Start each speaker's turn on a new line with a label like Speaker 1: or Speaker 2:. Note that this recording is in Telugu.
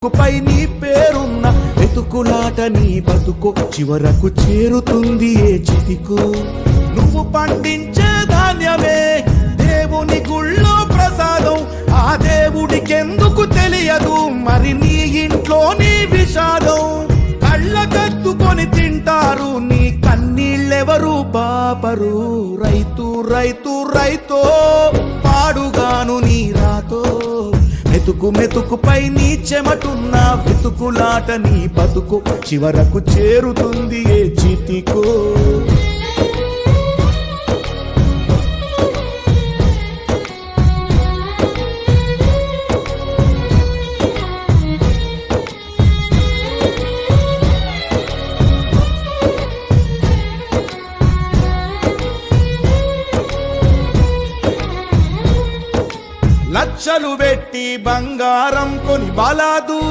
Speaker 1: పై నీ పేరున్న వెతుకులాట నీ బతుకు చివరకు చేరుతుంది ఏ చితికు. నువ్వు పండించే ధాన్యమే దేవుని గుళ్ళో ప్రసాదం, ఆ దేవుడికెందుకు తెలియదు మరి నీ ఇంట్లో నీ విషాదం. కళ్ళ కత్తుకొని తింటారు నీ కన్నీళ్ళెవరు బాపరు. రైతు రైతు రైతో పాడుగాను నీ రాతో, మెతుకు మెతుకుపై నీ చెమటున్న వెతుకులాట నీ బతుకు చివరకు చేరుతుంది ఏ చితికో. లక్షలు పెట్టి బంగారం కొని బలాదూర్